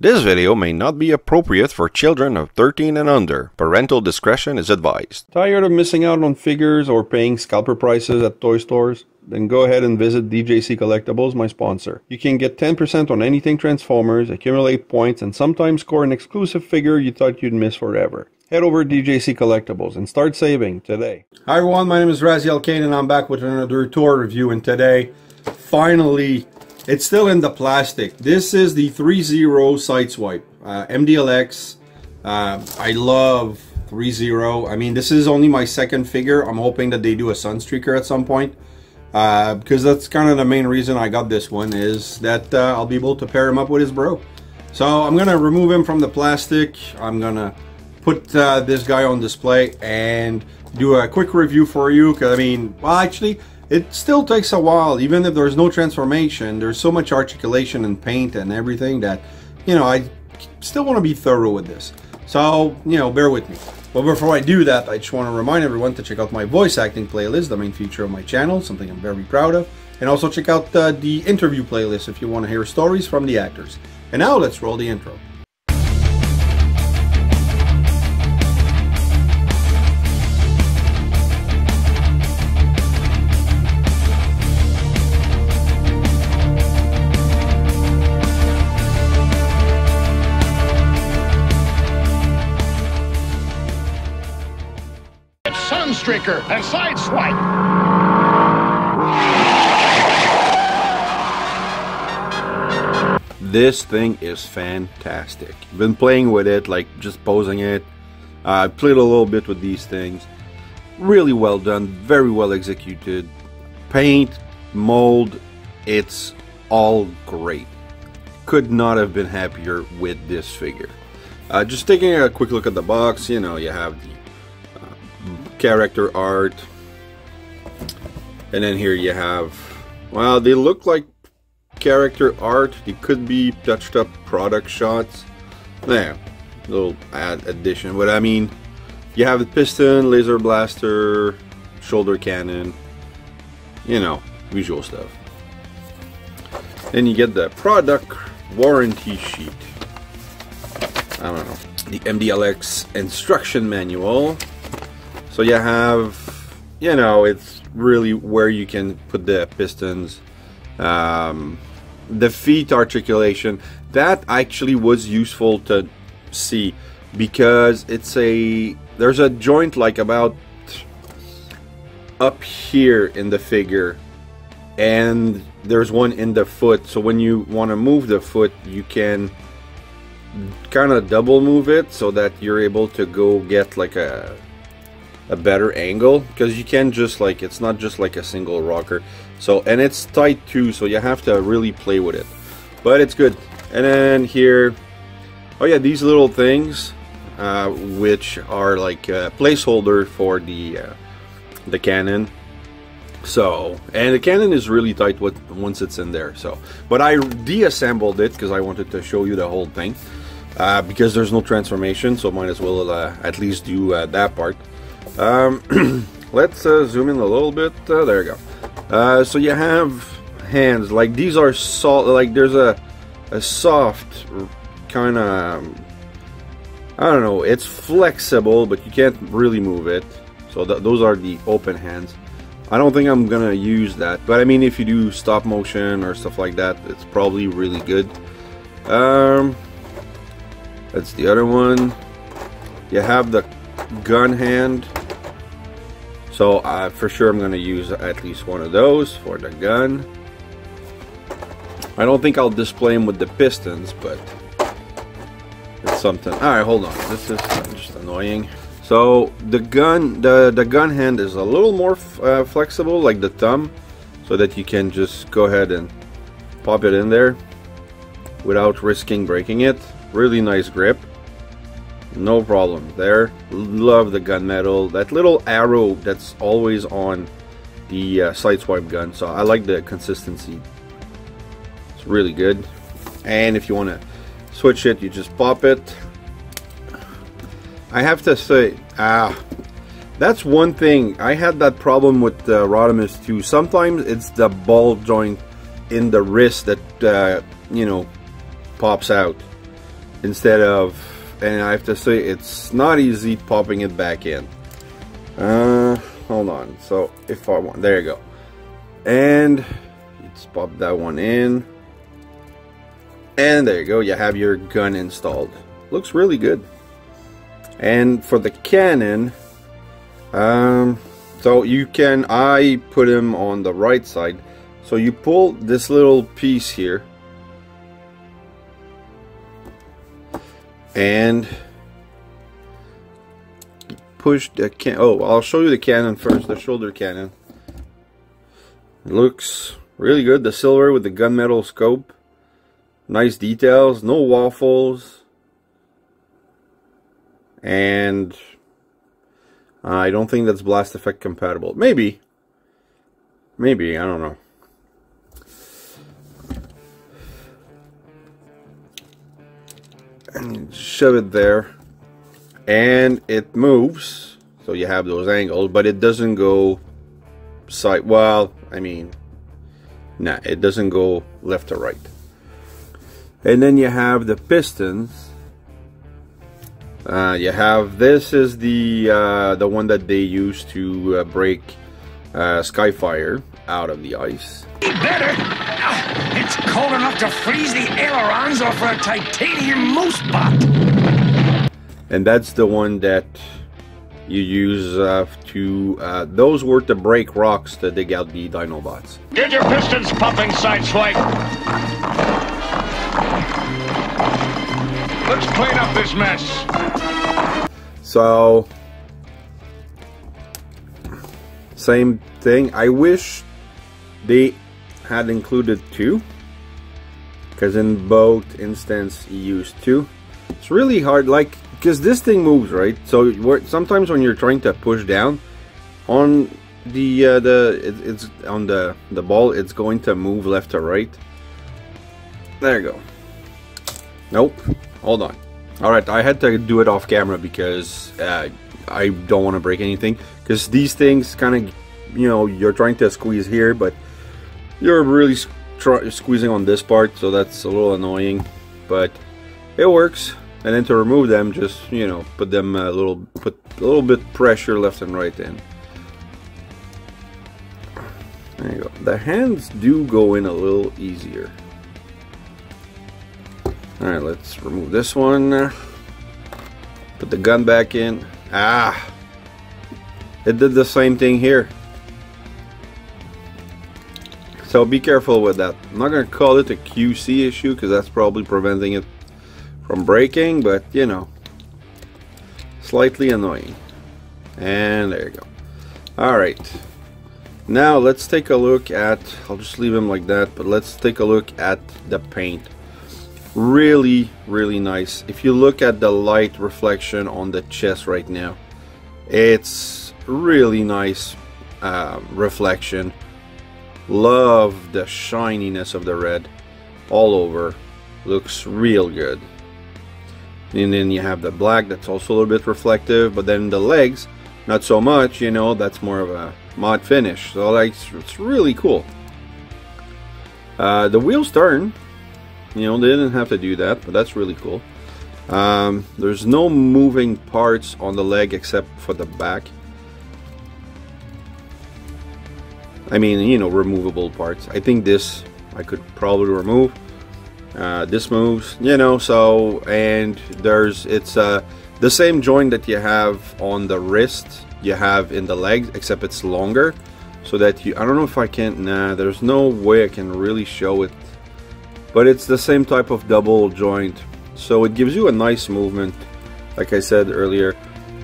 This video may not be appropriate for children of 13 and under. Parental discretion is advised. Tired of missing out on figures or paying scalper prices at toy stores? Then go ahead and visit DJC Collectibles, my sponsor. You can get 10% on anything Transformers, accumulate points, and sometimes score an exclusive figure you thought you'd miss forever. Head over to DJC Collectibles and start saving today. Hi everyone, my name is Razyel, Kayne, and I'm back with another tour review. And today, finally, it's still in the plastic. This is the Threezero Sideswipe MDLX. I love Threezero. I mean, this is only my second figure. I'm hoping that they do a Sunstreaker at some point. Because that's kind of the main reason I got this one, is that I'll be able to pair him up with his bro. So I'm gonna remove him from the plastic. I'm gonna put this guy on display and do a quick review for you. Because I mean, well, actually, it still takes a while. Even if there's no transformation, there's so much articulation and paint and everything that, you know, I still want to be thorough with this. So, you know, bear with me. But before I do that, I just want to remind everyone to check out my voice acting playlist, the main feature of my channel, something I'm very proud of. And also check out the interview playlist if you want to hear stories from the actors. And now let's roll the intro. Sunstreaker and Sideswipe. This thing is fantastic. Been playing with it, like just posing it. I played a little bit with these things. Really well done, very well executed. Paint, mold, it's all great. Could not have been happier with this figure. Just taking a quick look at the box, you know, you have the character art, and then here you have, well, they look like character art. They could be touched up product shots. There, little addition. But I mean, you have the piston, laser blaster, shoulder cannon, you know, visual stuff. Then you get the product warranty sheet. I don't know, the MDLX instruction manual. So you have, you know, it's really where you can put the pistons, the feet articulation. That actually was useful to see, because it's there's a joint like about up here in the figure, and there's one in the foot. So when you want to move the foot, you can kind of double move it so that you're able to go get like a better angle, because you can just like, it's not just like a single rocker. So, and it's tight too, so you have to really play with it, but it's good. And then here, oh yeah, these little things which are like a placeholder for the cannon. So, and the cannon is really tight once it's in there. So, but I deassembled it because I wanted to show you the whole thing, because there's no transformation, so might as well at least do that part. Let's zoom in a little bit. There you go. So you have hands, like these are soft, like there's a soft kind of, I don't know, it's flexible, but you can't really move it. So those are the open hands. I don't think I'm gonna use that, but I mean, if you do stop motion or stuff like that, it's probably really good. That's the other one. You have the gun hand. So for sure I'm going to use at least one of those for the gun. I don't think I'll display them with the pistons, but it's something. Alright, hold on. This is just annoying. So the gun hand is a little more flexible, like the thumb, so that you can just go ahead and pop it in there without risking breaking it. Really nice grip. No problem there. Love the gunmetal. That little arrow that's always on the Sideswipe gun. So I like the consistency. It's really good. And if you want to switch it, you just pop it. I have to say, that's one thing. I had that problem with Rodimus too. Sometimes it's the ball joint in the wrist that you know, pops out. instead of, and I have to say it's not easy popping it back in. Hold on. So if I want, there you go, and let's pop that one in, and there you go. You have your gun installed. Looks really good. And for the cannon, so you can, I put him on the right side. So you pull this little piece here, and push the can. Oh, I'll show you the cannon first. The shoulder cannon. It looks really good. The silver with the gunmetal scope. Nice details. No waffles. And I don't think that's blast effect compatible. Maybe. Maybe. I don't know. And shove it there. And it moves. So you have those angles. But it doesn't go side. Well, I mean. Nah, it doesn't go left to right. And then you have the pistons. You have, this is the one that they use to break Skyfire out of the ice. Better. It's cold enough to freeze the ailerons off a titanium moose bot. And that's the one that you use to, those were to break rocks to dig out the Dinobots. Get your pistons pumping, Sideswipe. Let's clean up this mess. So, same thing. I wish they had included 2, because in both instances you use 2. It's really hard, like, because this thing moves, right? So sometimes when you're trying to push down on it's on the ball, it's going to move left to right. There you go. Nope. Hold on. Alright, I had to do it off camera because I don't want to break anything. Because these things kind of, you know, you're trying to squeeze here, but you're really squeezing on this part, so that's a little annoying. But it works. And then to remove them, just, you know, put a little bit pressure left and right in. There you go. The hands do go in a little easier. Alright, let's remove this one. Put the gun back in. Ah! It did the same thing here. So be careful with that. I'm not going to call it a QC issue because that's probably preventing it from breaking, but you know, slightly annoying. And there you go. Alright. Now let's take a look at, I'll just leave him like that, but let's take a look at the paint. Really, really nice. If you look at the light reflection on the chest right now, it's really nice reflection. Love the shininess of the red all over. Looks real good. And then you have the black that's also a little bit reflective, but then the legs, not so much, you know, that's more of a matte finish. So like, it's really cool. The wheels turn. You know, they didn't have to do that, but that's really cool. There's no moving parts on the leg except for the back. I mean, you know, removable parts. I think this I could probably remove. This moves, you know, so, and it's the same joint that you have on the wrist, you have in the legs, except it's longer, so that I don't know if I can, nah, there's no way I can really show it. But it's the same type of double joint, so it gives you a nice movement, like I said earlier.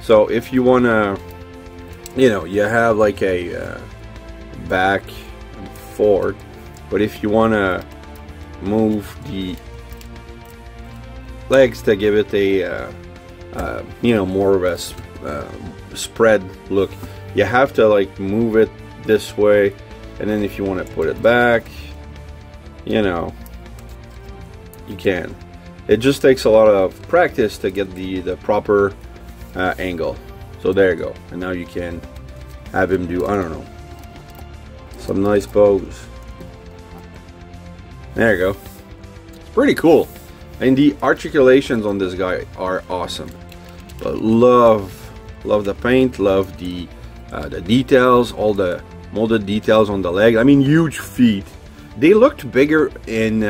So if you want to, you know, you have like a back and forward, but if you want to move the legs to give it a, you know, more of a spread look, you have to like move it this way, and then if you want to put it back, you know, you can. It just takes a lot of practice to get the proper angle. So there you go, and now you can have him do, I don't know, some nice pose. There you go. It's pretty cool. And the articulations on this guy are awesome. But love the paint, love the details, all the molded details on the leg. I mean, huge feet. They looked bigger in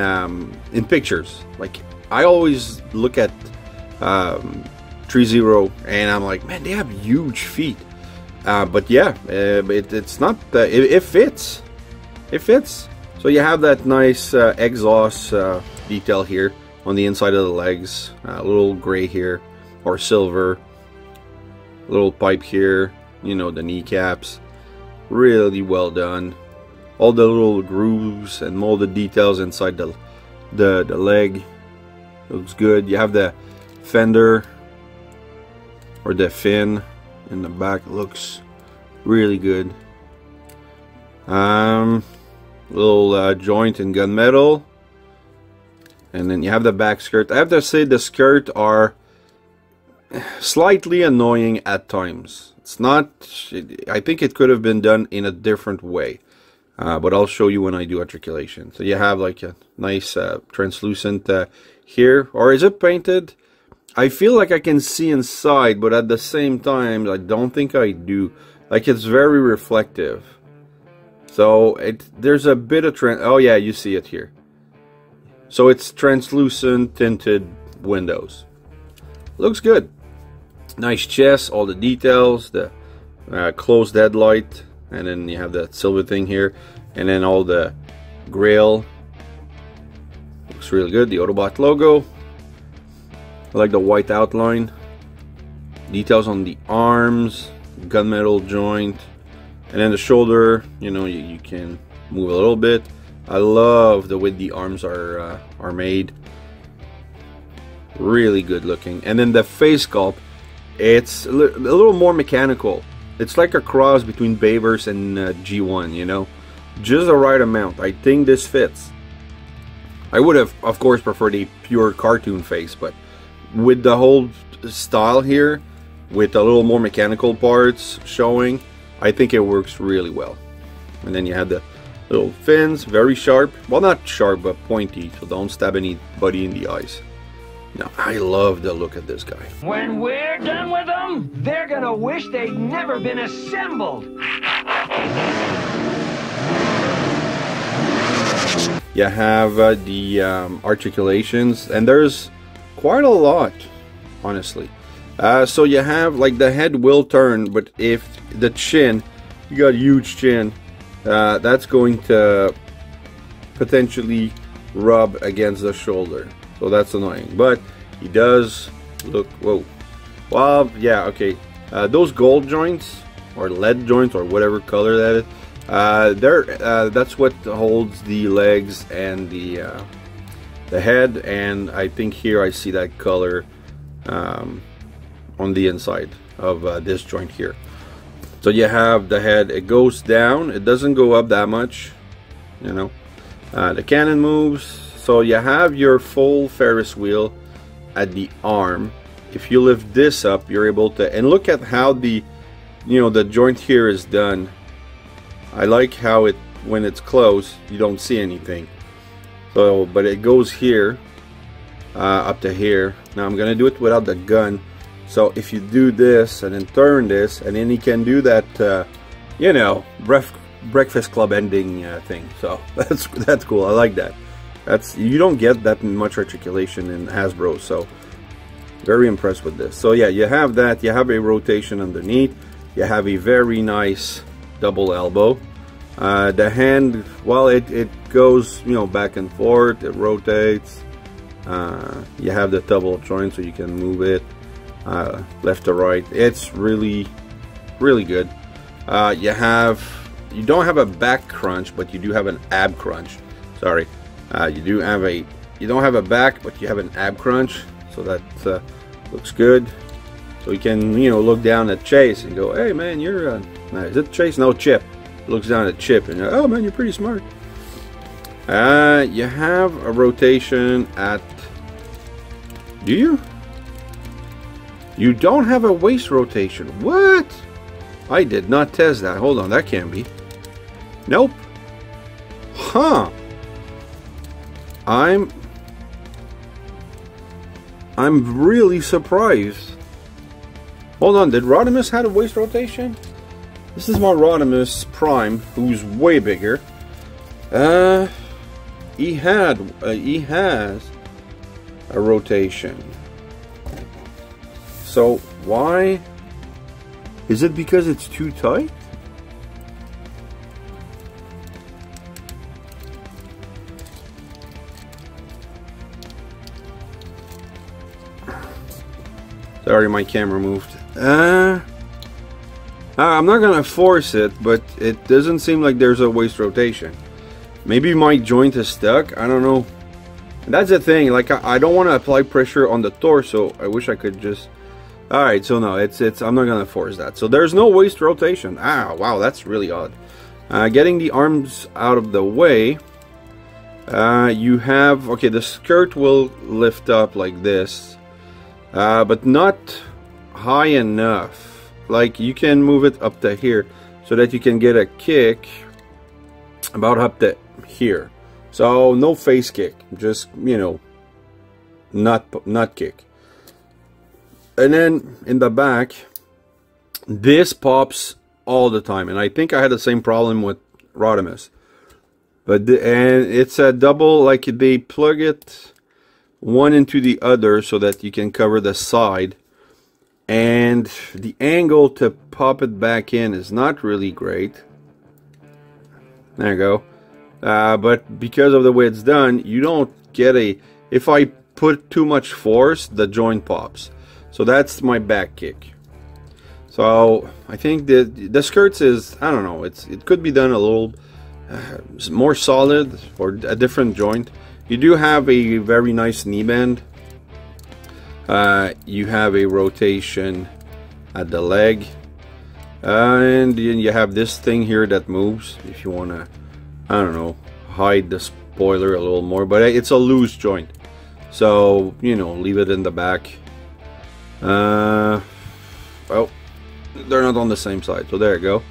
pictures. Like, I always look at Threezero and I'm like, man, they have huge feet. But yeah, it's not. It fits. It fits. So you have that nice exhaust detail here on the inside of the legs. A little gray here, or silver. Little pipe here. You know, the kneecaps. Really well done. All the little grooves and molded details inside the leg. Looks good. You have the fender, or the fin in the back. Looks really good. Little joint in gunmetal, and then you have the back skirt. I have to say the skirt are slightly annoying at times. It's not. I think it could have been done in a different way, but I'll show you when I do articulation. So you have like a nice translucent here, or is it painted? I feel like I can see inside, but at the same time, I don't think I do. Like, it's very reflective. So there's a bit of oh yeah, you see it here. So it's translucent tinted windows. Looks good. Nice chest, all the details, the closed headlight, and then you have that silver thing here, and then all the grail. Looks really good. The Autobot logo. I like the white outline. Details on the arms, gunmetal joint, and then the shoulder. You know, you can move a little bit. I love the way the arms are made. Really good looking. And then the face sculpt, it's a little more mechanical. It's like a cross between Bayverse and G1. You know, just the right amount. I think this fits. I would have, of course, preferred a pure cartoon face, but with the whole style here, with a little more mechanical parts showing, I think it works really well. And then you have the little fins, very sharp. Well, not sharp, but pointy, so don't stab anybody in the eyes. Now, I love the look of this guy. When we're done with them, they're gonna wish they'd never been assembled. You have the articulations, and there's quite a lot, honestly. So you have, like, the head will turn, but if the chin, you got a huge chin, that's going to potentially rub against the shoulder, so that's annoying. But he does look, whoa, well, yeah, okay, those gold joints or lead joints or whatever color that is, that's what holds the legs and the head, and I think here I see that color on the inside of this joint here. So you have the head, it goes down, it doesn't go up that much, you know. The cannon moves, so you have your full Ferris wheel at the arm. If you lift this up, you're able to, and look at how the, you know, the joint here is done. I like how it, when it's closed, you don't see anything. So, but it goes here, up to here. Now I'm gonna do it without the gun. So if you do this and then turn this, and then you can do that, you know, Breakfast Club ending thing. So that's cool. I like that. You don't get that much articulation in Hasbro, so very impressed with this. So yeah, you have that. You have a rotation underneath. You have a very nice double elbow. The hand, well, it goes, you know, back and forth. It rotates. You have the double joint, so you can move it left to right. It's really good. You don't have a back crunch, but you do have an ab crunch. Sorry, you don't have a back, but you have an ab crunch, so that looks good. So you can, you know, look down at Chase and go, hey man, you're is it Chase? No, Chip. Looks down at Chip and oh man, you're pretty smart. You have a rotation at, do you? You don't have a waist rotation. What? I did not test that. Hold on, that can't be. Nope. Huh. I'm really surprised. Hold on, did Rodimus have a waist rotation? This is my Rodimus Prime, who's way bigger. He has a rotation. So why? Is it because it's too tight? Sorry, my camera moved. I'm not gonna force it, but it doesn't seem like there's a waist rotation. Maybe my joint is stuck, I don't know. And that's the thing, like I don't want to apply pressure on the torso. I wish I could just... Alright, so no, I'm not gonna force that. So there's no waist rotation. Ah, wow, that's really odd. Getting the arms out of the way. You have... Okay, the skirt will lift up like this. But not high enough. Like you can move it up to here so that you can get a kick about up to here. So no face kick, just, you know, not kick. And then in the back, this pops all the time, and I think I had the same problem with Rodimus. But and it's a double, like they plug it one into the other so that you can cover the side, and the angle to pop it back in is not really great. There you go. But because of the way it's done, you don't get a... If I put too much force, the joint pops. So that's my back kick. So I think the skirts is, I don't know, it could be done a little more solid or a different joint. You do have a very nice knee bend. You have a rotation at the leg. And you have this thing here that moves if you want to, I don't know, hide the spoiler a little more. But it's a loose joint. So, you know, leave it in the back. Well, they're not on the same side. So there you go.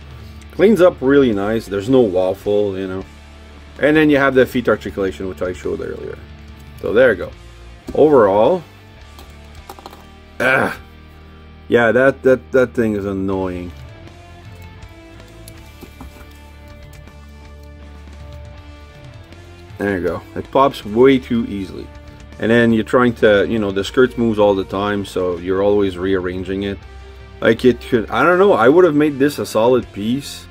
Cleans up really nice. There's no waffle, you know. And then you have the feet articulation, which I showed earlier. So there you go. Overall, yeah, that thing is annoying. There you go. It pops way too easily. And then you're trying to, you know, the skirts moves all the time, so you're always rearranging it. Like it could, I don't know, I would have made this a solid piece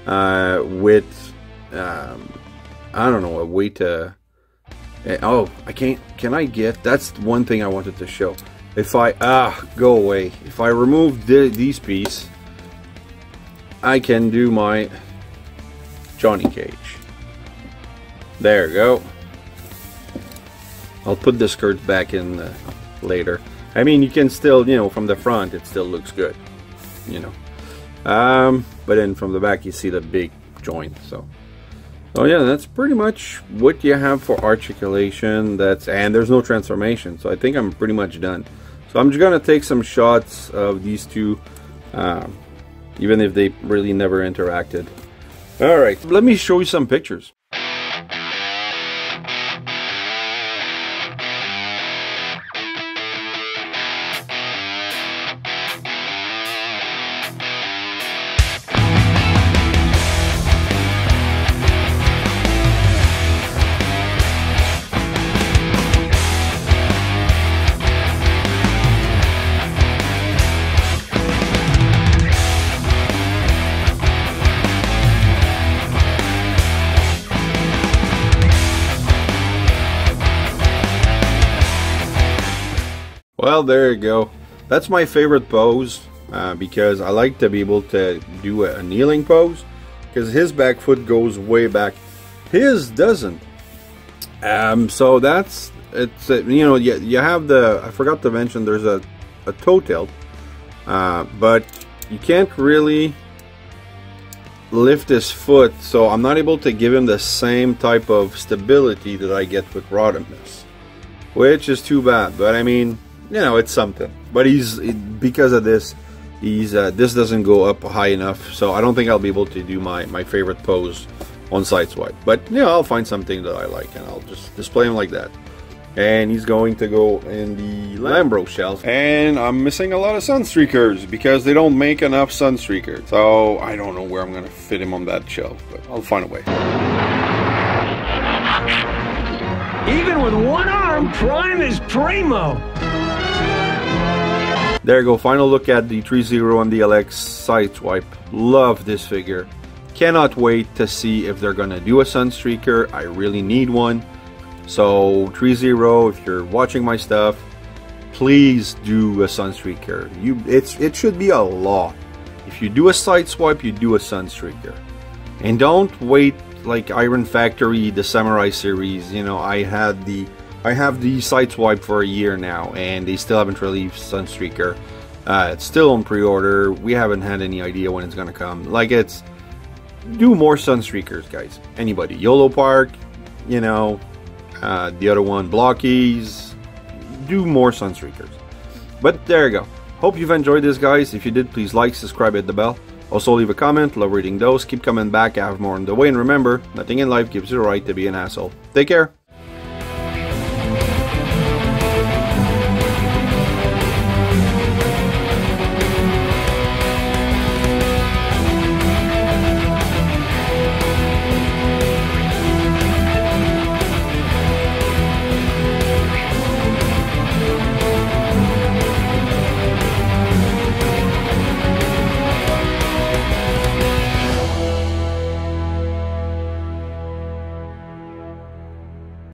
with, I don't know, a way to... Oh, I can't... Can I get... That's one thing I wanted to show. If I... go away. If I remove these pieces, I can do my Johnny Cage. There you go. I'll put the skirt back in later. I mean, you can still, you know, from the front, it still looks good. You know. But then from the back, you see the big joint, so... Oh yeah, that's pretty much what you have for articulation. And there's no transformation, so I think I'm pretty much done. So I'm just gonna take some shots of these two, even if they really never interacted. All right, let me show you some pictures. Well, there you go. That's my favorite pose because I like to be able to do a kneeling pose because his back foot goes way back. His doesn't. So that's you know, you have the, I forgot to mention there's a toe tilt, but you can't really lift his foot, so I'm not able to give him the same type of stability that I get with Rodimus, which is too bad. But I mean, you know, it's something. But because of this, this doesn't go up high enough, so I don't think I'll be able to do my favorite pose on Sideswipe. But you know, I'll find something that I like and I'll just display him like that. And he's going to go in the lambros shelf. And I'm missing a lot of Sunstreakers because they don't make enough Sunstreakers. So I don't know where I'm going to fit him on that shelf, but I'll find a way. Even with one arm, Prime is primo. There you go, final look at the Threezero MDLX Sideswipe. Love this figure. Cannot wait to see if they're gonna do a Sunstreaker. I really need one. So Threezero, if you're watching my stuff, please do a Sunstreaker. It should be a law. If you do a Sideswipe, you do a Sunstreaker. And don't wait like Iron Factory, the Samurai series. You know, I have the Sideswipe for a year now, and they still haven't released Sunstreaker. It's still on pre-order. We haven't had any idea when it's gonna come. Like, do more Sunstreakers, guys. Anybody, YOLO Park, you know, the other one, Blockies. Do more Sunstreakers. But there you go. Hope you've enjoyed this, guys. If you did, please like, subscribe, hit the bell. Also leave a comment. Love reading those. Keep coming back. I have more on the way. And remember, nothing in life gives you the right to be an asshole. Take care.